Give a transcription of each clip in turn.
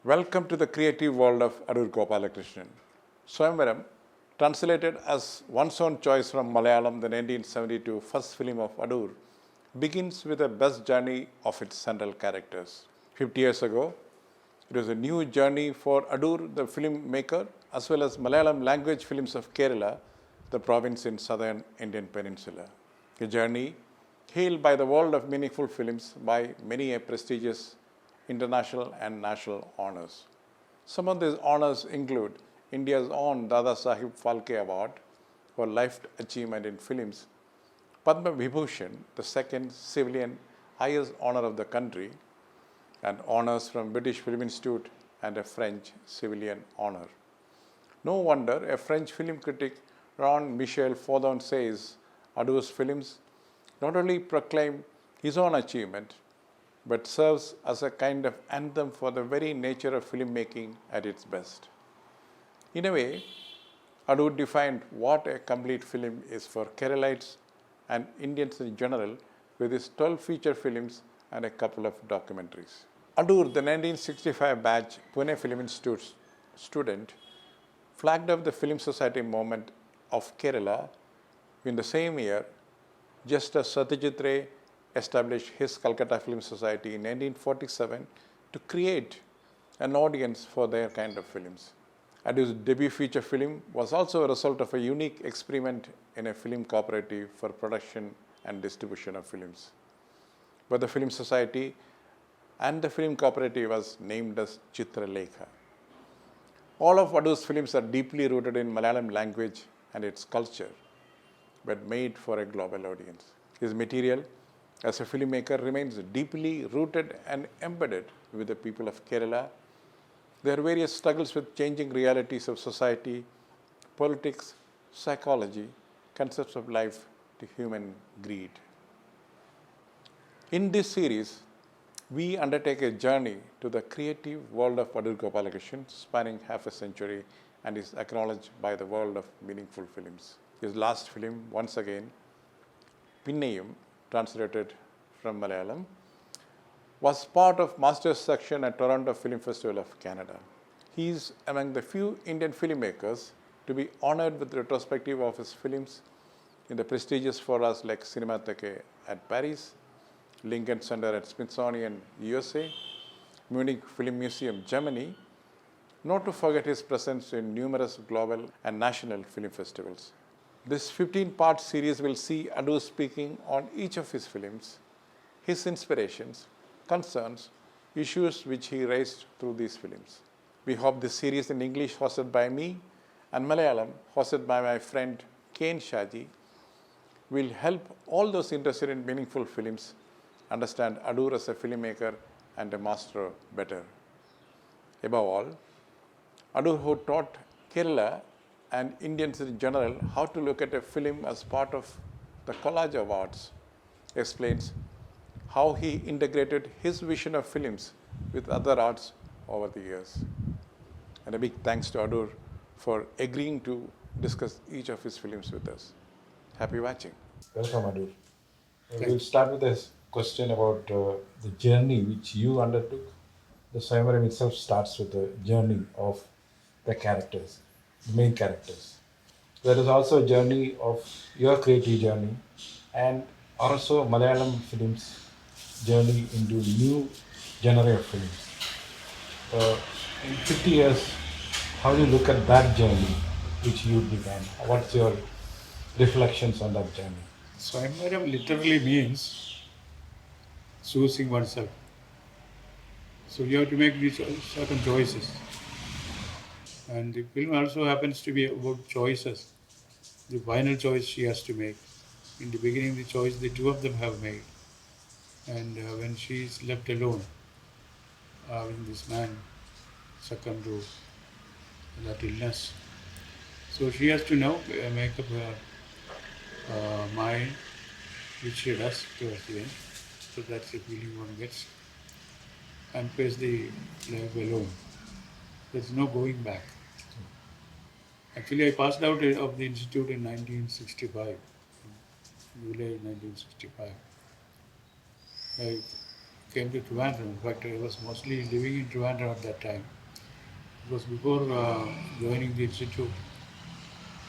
Welcome to the creative world of Adoor Gopalakrishnan. Swayamvaram, translated as one's own choice from Malayalam, the 1972 first film of Adoor, begins with a best journey of its central characters. 50 years ago, it was a new journey for Adoor, the filmmaker, as well as Malayalam language films of Kerala, the province in southern Indian peninsula. A journey hailed by the world of meaningful films by many prestigious international and national honors. Some of these honors include India's own Dada Sahib Falke Award for life achievement in films, Padma Vibushan, the second civilian highest honor of the country, and honors from British Film Institute and a French civilian honor. No wonder a French film critic, Jean Michel Fordon, says Adoor's films not only proclaim his own achievement, but serves as a kind of anthem for the very nature of filmmaking at its best. In a way, Adoor defined what a complete film is for Keralites and Indians in general with his 12 feature films and a couple of documentaries. Adoor, the 1965 batch Pune Film Institute student, flagged off the Film Society movement of Kerala in the same year, just as Satyajit Ray established his Calcutta Film Society in 1947 to create an audience for their kind of films. Adoor's debut feature film was also a result of a unique experiment in a film cooperative for production and distribution of films. But the Film Society and the film cooperative was named as Chitralekha. All of Adoor's films are deeply rooted in Malayalam language and its culture, but made for a global audience. His material as a filmmaker remains deeply rooted and embedded with the people of Kerala. Their various struggles with changing realities of society, politics, psychology, concepts of life to human greed. In this series, we undertake a journey to the creative world of Adoor Gopalakrishnan, spanning half a century, and is acknowledged by the world of meaningful films. His last film, once again, Pinneyum, translated from Malayalam, was part of Masters section at Toronto Film Festival of Canada. He is among the few Indian filmmakers to be honored with retrospective of his films in the prestigious forums like Cinematheque at Paris, Lincoln Center at Smithsonian, USA, Munich Film Museum, Germany, not to forget his presence in numerous global and national film festivals. This 15-part series will see Adoor speaking on each of his films, his inspirations, concerns, issues which he raised through these films. We hope this series in English, hosted by me, and Malayalam, hosted by my friend Kane Shaji, will help all those interested in meaningful films understand Adoor as a filmmaker and a master better. Above all, Adoor, who taught Kerala and Indians in general how to look at a film as part of the collage of arts, explains how he integrated his vision of films with other arts over the years. And a big thanks to Adoor for agreeing to discuss each of his films with us. Happy watching. Welcome, Adoor. We'll start with a question about the journey which you undertook. The Swayamvaram itself starts with the journey of the characters, the main characters. There is also a journey of your creative journey and also Malayalam films journey into new genre of films. In 50 years, how do you look at that journey which you began? What's your reflections on that journey? Swayamvaram literally means choosing oneself. So you have to make these certain choices. And the film also happens to be about choices. The final choice she has to make. In the beginning, the choice the two of them have made. And when she is left alone, when this man succumbed to that illness, so she has to now make up her mind, which she does towards the end. So that's the feeling one gets. And face the life alone. There's no going back. Actually, I passed out of the institute in 1965, July 1965. I came to Trivandrum. In fact, I was mostly living in Trivandrum at that time. because before joining the institute,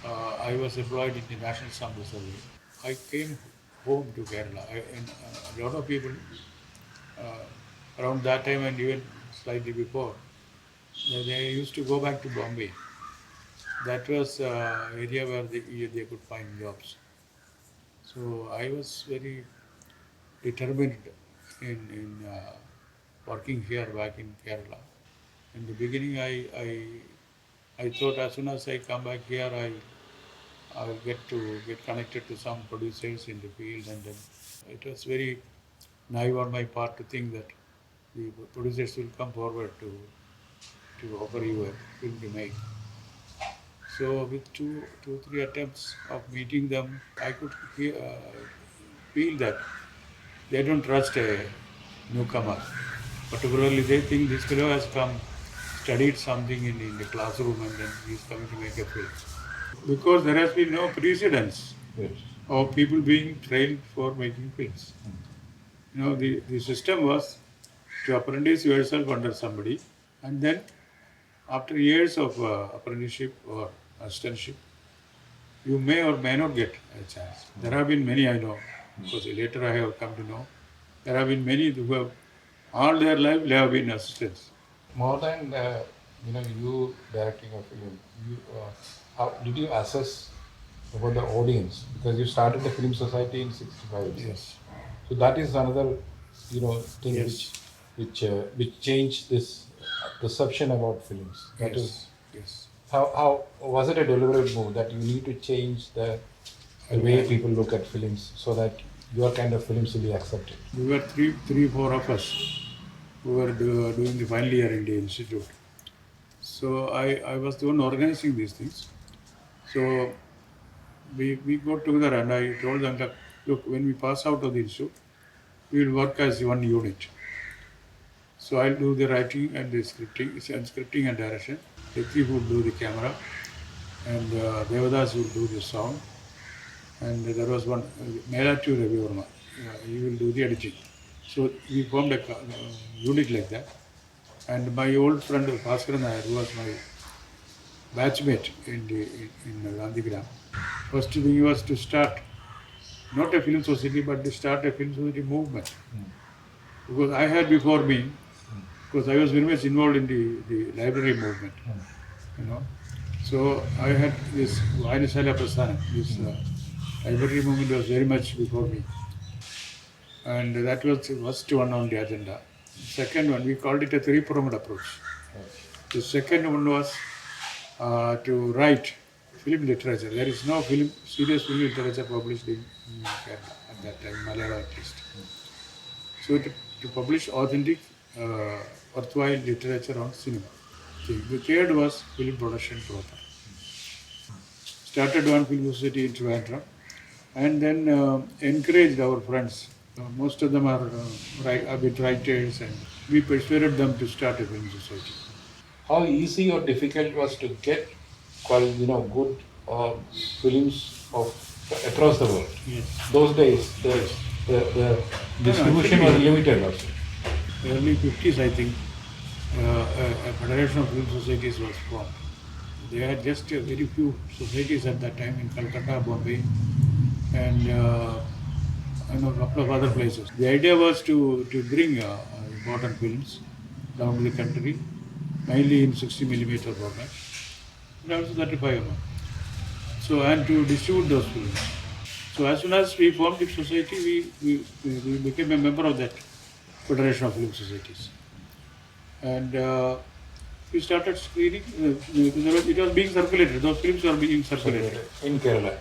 I was employed in the National Sample Survey. I came home to Kerala, and a lot of people around that time and even slightly before, they used to go back to Bombay. That was area where they could find jobs. So I was very determined in working here back in Kerala. In the beginning, I thought as soon as I come back here, I will get connected to some producers in the field, and then it was very naive on my part to think that the producers will come forward to offer you a film to make. So with two, three attempts of meeting them, I could feel that they don't trust a newcomer. Particularly, they think this fellow has come, studied something in the classroom, and then he's coming to make a film. Because there has been no precedence Yes. of people being trained for making films. You know, the system was to apprentice yourself under somebody, and then after years of apprenticeship or assistantship, you may or may not get a chance. There have been many, I know, because later I have come to know, there have been many who have all their life they have been assistants. More than you directing a film, how did you assess about the audience? Because you started the film society in '65. Yes. So that is another thing Yes. which changed this perception about films. That Yes. is Yes. how was it a deliberate move that you need to change the way people look at films so that your kind of films will be accepted? We were four of us who were doing the final year in the institute. So I was the one organizing these things. So we got together and I told them that, look, when we pass out of the institute, we will work as one unit. So I'll do the writing and the scripting and direction. Ritik would do the camera, and Devadas would do the sound. And there was one, Melatu Ravi Verma, he will do the editing. So we formed a unit like that. And my old friend Bhaskaran Nair, who was my batchmate in Gandhigram, first thing was to start not a film society, but to start a film society movement. Because I had before me, because I was very much involved in the library movement, you know. So I had this Vainasala Prasthana, this library movement was very much before me. And that was the first one on the agenda. Second one, we called it a three-pronged approach. The second one was to write film literature. There is no serious film literature published in Kerala at that time, Malayalam at least. So to publish authentic, worthwhile literature on cinema. The third was film production proper. Started one film society in Trivandrum, and then encouraged our friends. Most of them are avid writers, and we persuaded them to start a film society. How easy or difficult was to get good films across the world? Yes. Those days, the distribution was limited also. Early 50s, I think, a federation of film societies was formed. There had just very few societies at that time in Calcutta, Bombay, and a couple of other places. The idea was to bring important films down to the country, mainly in 60mm format, and also 35mm. So, and to distribute those films. So, as soon as we formed the society, we became a member of that Federation of Film Societies. And we started screening. It was being circulated. Those films were being circulated. In Kerala?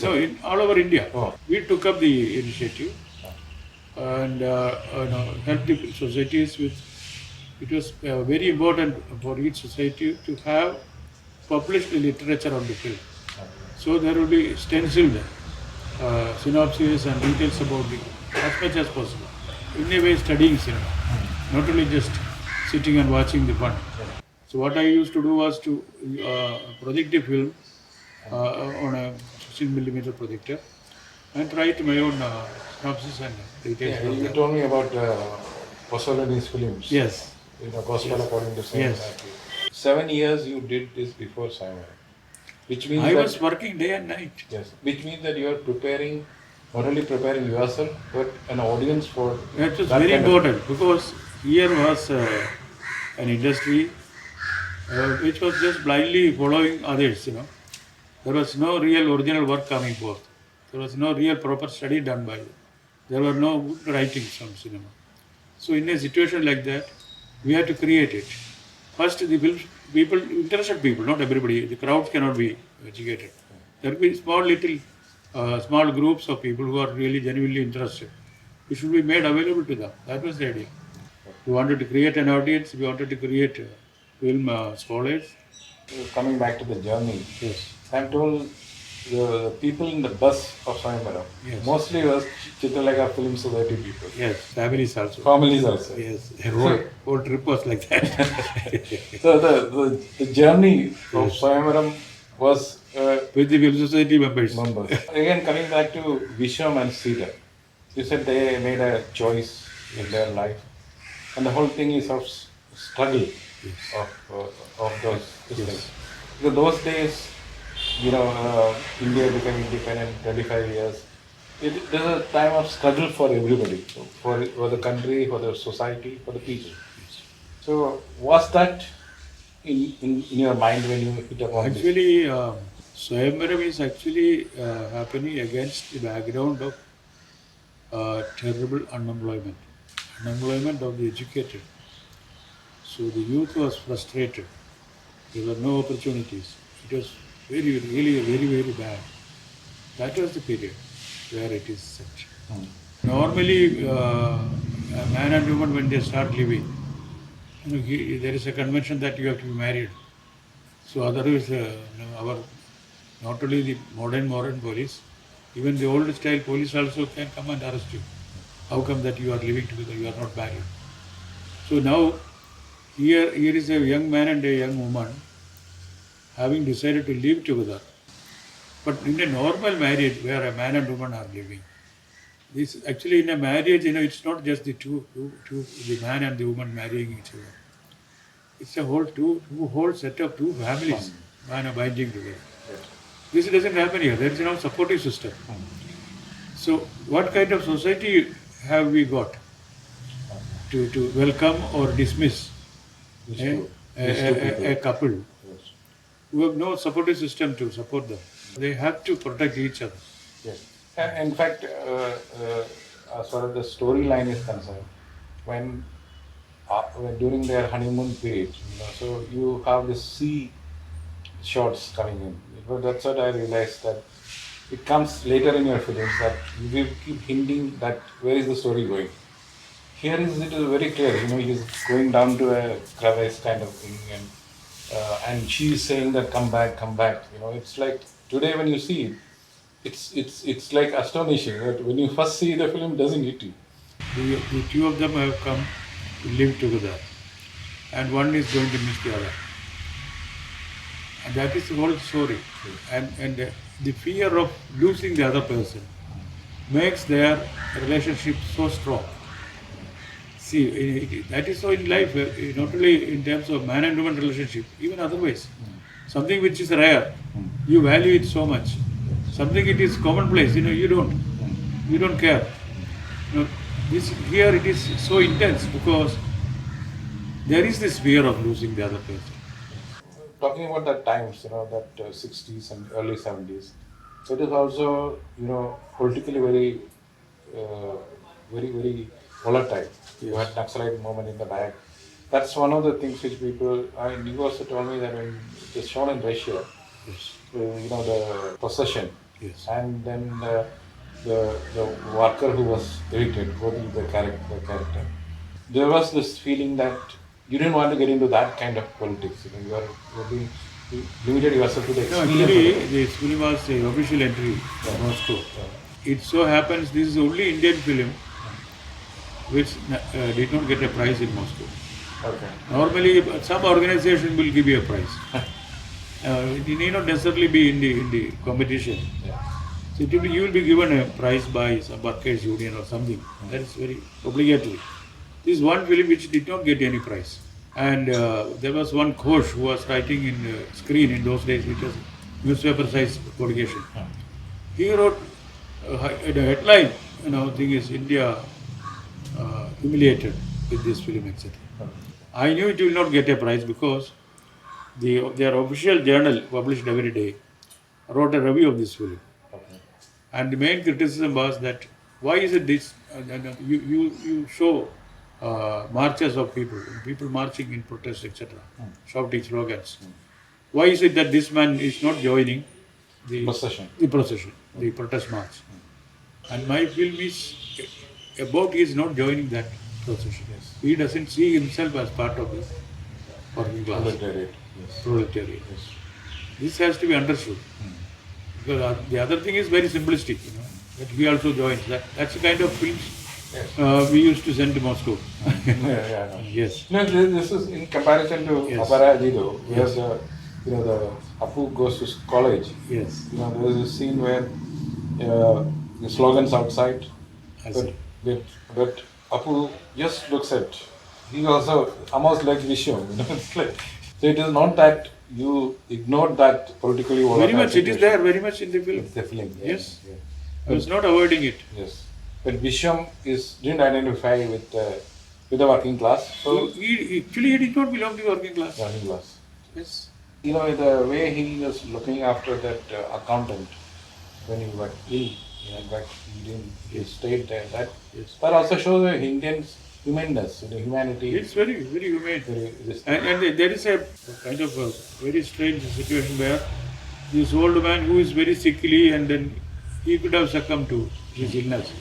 No, all over India. Oh. We took up the initiative and helped the societies with. It was very important for each society to have published literature on the film. So there will be stenciled synopses and details about it as much as possible. In a way, studying cinema, not only just sitting and watching the fun. So what I used to do was to project the film on a 16mm projector and write my own synopsis and details. Yeah, you told me about Pasolini's films. Yes. Gospel according to Saint Yes. Matthew. 7 years you did this before Swayamvaram, which means I that, was working day and night. yes, which means that you are preparing, not only preparing yourself, but an audience for That was that very kind of- important because here was an industry which was just blindly following others, There was no real original work coming forth. There was no real proper study done by them. There were no good writings from cinema. So in a situation like that, we had to create it. First, the people, interested people, not everybody, the crowds cannot be educated. There will be small groups of people who are really genuinely interested. It should be made available to them. That was the idea. We wanted to create an audience, we wanted to create film scholars. Coming back to the journey, Yes. I'm told the people in the bus of Swayamvaram Yes. mostly was Chitralekha Film Society people. Yes, families also. Families also. Yes, whole trip was like that. So the journey of Swayamvaram was With the film society members. members. Again, coming back to Visham and Sita, you said they made a choice in their life, and the whole thing is of struggle of those things. Because those days, India became independent 25 years. There's a time of struggle for everybody, for the country, for the society, for the people. So was that in your mind when you hit upon this? Actually, Swayamvaram is actually happening against the background of terrible unemployment of the educated. So the youth was frustrated. There were no opportunities. It was very bad. That was the period where it is such. Normally, a man and woman, when they start living, there is a convention that you have to be married. So otherwise, our not only the modern police, even the old style police also can come and arrest you. How come that you are living together, you are not married? So now, here is a young man and a young woman having decided to live together. But in a normal marriage where a man and woman are living, this actually in a marriage, it's not just the two, the man and the woman marrying each other. It's a whole set of two families binding together. This doesn't happen here. There is no supportive system. So what kind of society have we got to welcome or dismiss a couple who have no supportive system to support them? They have to protect each other. Yes. And in fact, as far as the storyline is concerned, when during their honeymoon period, so you have the sea shots coming in. That's what I realized, that it comes later in your films that you keep hinting that where is the story going. Here it is very clear. He's going down to a crevice kind of thing, and she's saying that come back. It's like today when you see it, it's like astonishing that when you first see the film, it doesn't hit you. The two of them have come to live together, and one is going to miss the other. And that is the whole story. And the fear of losing the other person makes their relationship so strong. See, that is so in life, not only in terms of man and woman relationship, even otherwise. Something which is rare, you value it so much. Something it is commonplace, you don't care. Here it is so intense because there is this fear of losing the other person. Talking about that times, that 60s and early 70s, so it is also, politically very volatile. You had Naxalite movement in the back. That's one of the things which people, you also told me that when it is shown in Russia, Yes. The procession, Yes. and then the worker who was irritated, the character. There was this feeling that you didn't want to get into that kind of politics. You limited yourself to the No, experience. actually, this film was an official entry from Moscow. It so happens this is the only Indian film which did not get a prize in Moscow. Okay. Normally, some organization will give you a prize. It need not necessarily be in the competition. Yeah. So you will be given a prize by some workers' union or something. That is very obligatory. This is one film which did not get any prize. And there was one coach who was writing in screen in those days, which was newspaper size publication. He wrote the headline, thing is India humiliated with this film, etc. I knew it will not get a prize because their official journal published every day wrote a review of this film. Okay. And the main criticism was that why is it this? You show marches of people marching in protest, etc., shouting slogans. Why is it that this man is not joining the Procession. the protest march? And my film is about he is not joining that procession. Yes. He doesn't see himself as part of the working class, Proletariat. Yes. proletariat. Yes. This has to be understood. Because the other thing is very simplistic, that he also joins. That's the kind of films Yes. we used to send to Moscow. Yeah. No. Yes. No, this is in comparison to Yes. Aparajito, where Yes. the Apu goes to college. Yes. There is a scene where the slogans outside, I but, see. but Apu just looks at. He also almost like Vishnu. It's like, so it is not that you ignored that politically volatile Very much. It is situation. there, very much in the film. It's the film. Yes. Yeah. I was not avoiding it. Yes. But Visham didn't identify with the working class. So Actually, he did not belong to the working class. working class. Yes. The way he was looking after that accountant when he was ill, in fact, he stayed there. That also shows the Indians' humanness, humanity. It's very, very humane. This And there is a kind of a very strange situation where this old man who is very sickly and then he could have succumbed to his illness,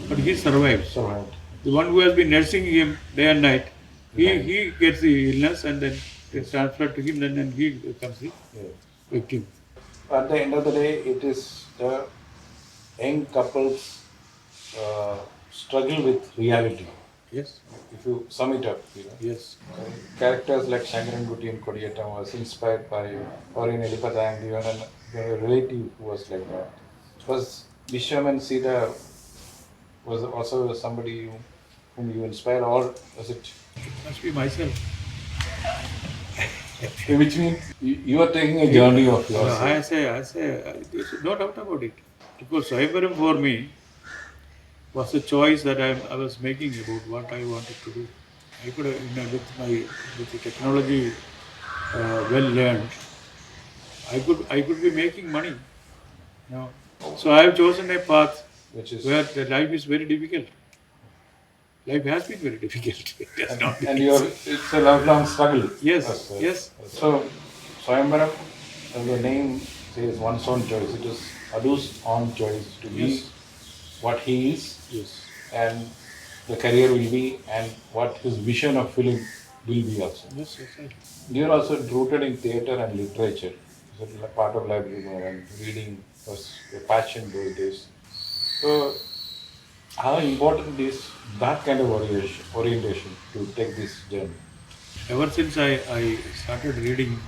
but he survived. survived. The one who has been nursing him day and night, he gets the illness and then it's transferred to him, then he becomes the Yeah. victim. At the end of the day, it is the young couples struggle with reality. Yes, If you sum it up, yes, characters like Shankaran Gutti and Kodiyattam was inspired by, or in Elipatha and even a relative who was like that. Was Visham and Sita was also somebody whom you inspired, or was it? it must be myself. Which means you are taking a journey of yours. I say, there's no doubt about it. Because Swayamvaram for me was a choice that I was making about what I wanted to do. I could have, with the technology well learned, I could be making money. So I have chosen a path Which is where the life is very difficult. Life has been very difficult. It has not been and easy. it's a lifelong struggle. Yes, yes. So Swayamvaram, the name says one's own choice. It is Adoor's own choice to be Yes. what he is, Yes. and the career will be, and what his vision of film will be also. Yes, exactly. You are also rooted in theatre and literature. So part of library and reading was a passion those days. So how important is that kind of orientation to take this journey? Ever since I started reading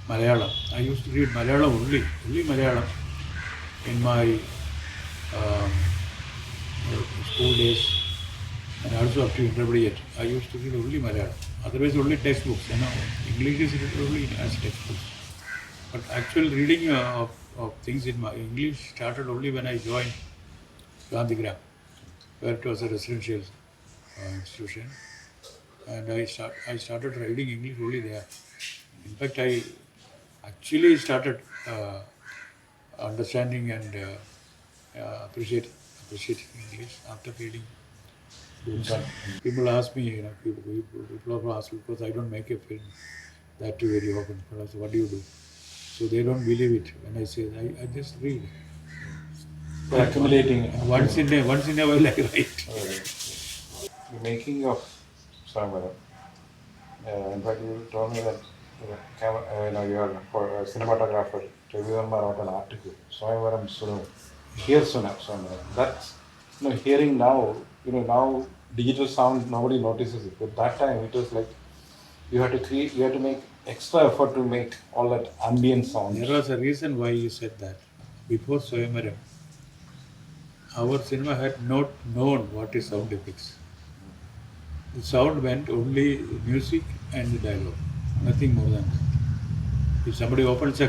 Malayalam, I used to read Malayalam only Malayalam in my school days and also up to intermediate. I used to read only Malayalam, otherwise only textbooks. English is read only as textbooks. But actual reading of things in my English started only when I joined Gandhigram, where it was a residential institution. And I started reading English only there. In fact, I actually started understanding and appreciating English after reading books. People ask me, people ask me, because I don't make a film that too very often. But also, what do you do? So they don't believe it when I say I just read. Accumulating. And once in a while I write. The making of Swayamvaram. In fact, you told me that your cinematographer, Ravivarma, wrote an article, Swayamvaram Sunu. Hear Swayamvaram. That's, hearing now, now digital sound, nobody notices it. But that time, it was like, you had to make extra effort to make all that ambient sound. There was a reason why you said that. Before Swayamvaram, our cinema had not known what is sound effects. The sound meant only music and the dialogue, nothing more than that. If somebody opens a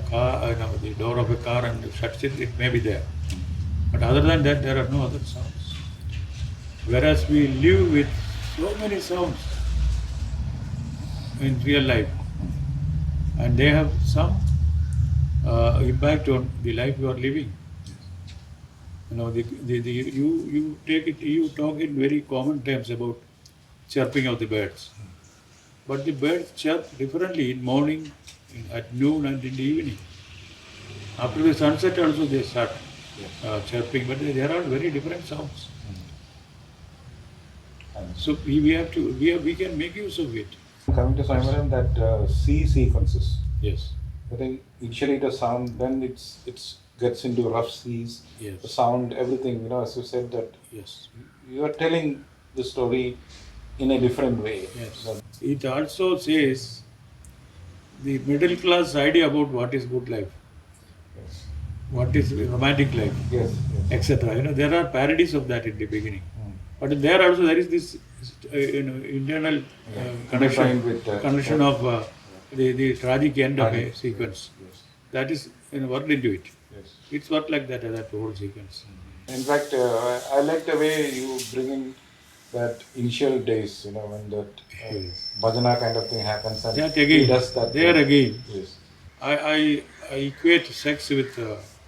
car, the door of a car and shuts it, it may be there. But other than that, there are no other sounds. Whereas we live with so many sounds in real life, and they have some impact on the life you are living. You take it, you talk in very common terms about chirping of the birds, but the birds chirp differently in morning, at noon, and in the evening. After the sunset, also they start chirping, but they are all very different sounds. So we can make use of it. Coming to Swayamvaram, that C sequences. Yes. I think initially the sound, then it's gets into rough C's. Yes. The sound, everything. As you said that. Yes. You are telling the story in a different way. Yes. It also says the middle class idea about what is good life, Yes. what is romantic life, Yes. etc. There are parodies of that in the beginning. But there also there is this internal connection with, of the tragic end of a sequence. Yes. That is worked into it. Yes. It's worked like that whole sequence. In fact, I like the way you bring in that initial days, when that bhajana kind of thing happens, and That he again, does that. there again, Yes. I equate sex with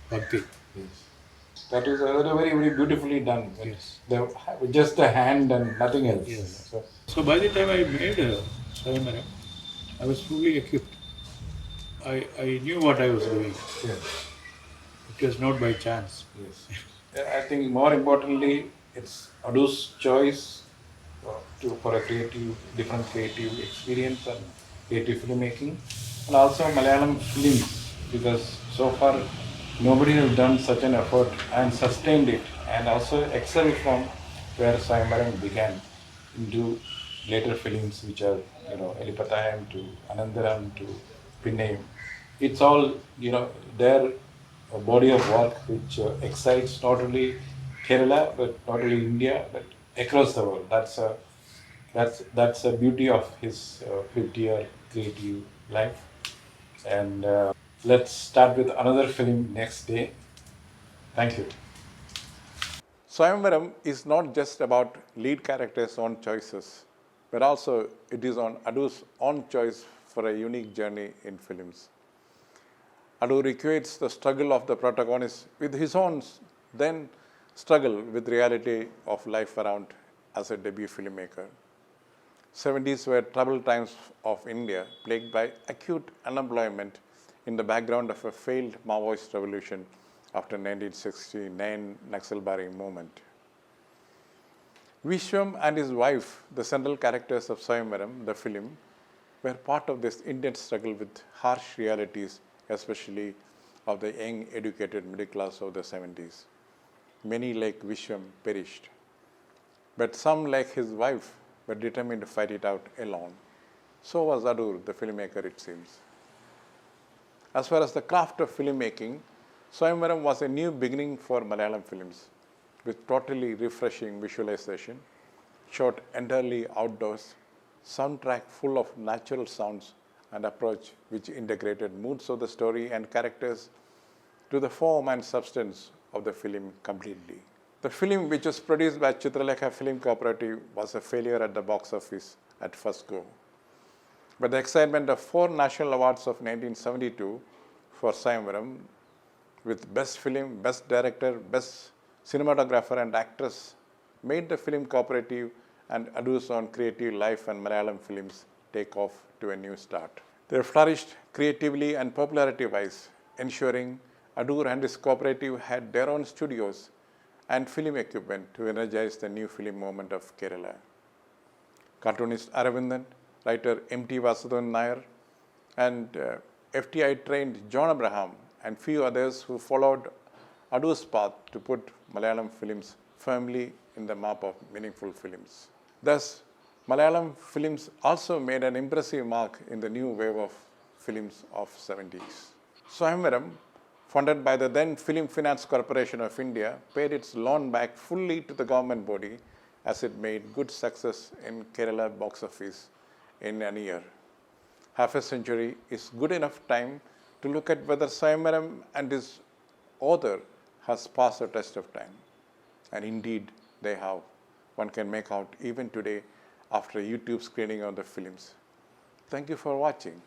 bhakti. Yes. That is very, very beautifully done. Yes. Just the hand and nothing else. Yes. So by the time I made Swayamvaram, I was fully equipped. I knew what I was doing. Yes. It was not by chance. Yes. I think more importantly, it's Adoor's choice for a different creative experience and creative filmmaking, and also Malayalam films, because so far nobody has done such an effort and sustained it, and also excelled from where Swayamvaram began into later films, which are Elipatayam to Anandaram to Pinnayam. It's all their body of work which excites not only Kerala but not only India but across the world. That's a beauty of his 50-year creative life. And let's start with another film next day. Thank you. Swayamvaram is not just about lead characters' own choices, but also it is on Adoor's own choice for a unique journey in films. Adoor equates the struggle of the protagonist with his own then struggle with reality of life around as a debut filmmaker. 70s were troubled times of India, plagued by acute unemployment in the background of a failed Maoist revolution after 1969 Naxalbari movement. Vishwam and his wife, the central characters of Swayamvaram, the film, were part of this Indian struggle with harsh realities, especially of the young, educated middle class of the 70s. Many like Vishwam perished, but some like his wife were determined to fight it out alone. So was Adoor, the filmmaker, it seems. As far as the craft of filmmaking, Swayamvaram was a new beginning for Malayalam films, with totally refreshing visualization, shot entirely outdoors, soundtrack full of natural sounds, and approach which integrated moods of the story and characters to the form and substance of the film completely. The film, which was produced by Chitralekha Film Cooperative, was a failure at the box office at first go. But the excitement of 4 national awards of 1972 for Swayamvaram, with Best Film, Best Director, Best Cinematographer and Actress, made the Film Cooperative and Adoor's own creative life and Malayalam films take off to a new start. They flourished creatively and popularity-wise, ensuring Adoor and his cooperative had their own studios and film equipment to energize the new film movement of Kerala. Cartoonist Aravindan, writer M.T. Vasudevan Nair, and FTI-trained John Abraham and few others who followed Adoor's path to put Malayalam films firmly in the map of meaningful films. Thus, Malayalam films also made an impressive mark in the new wave of films of 70s. Swayamvaram, funded by the then Film Finance Corporation of India, paid its loan back fully to the government body as it made good success in Kerala box office in an year. Half a century is good enough time to look at whether Swayamvaram and his author has passed the test of time. And indeed, they have. One can make out even today after a YouTube screening of the films. Thank you for watching.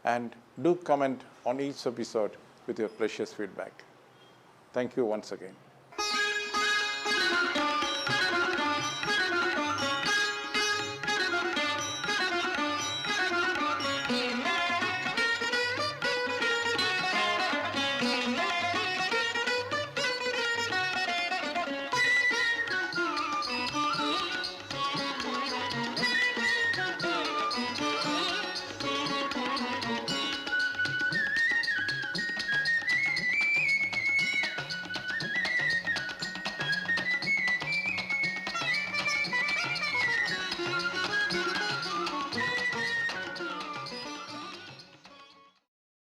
And do comment on each episode with your precious feedback. Thank you once again.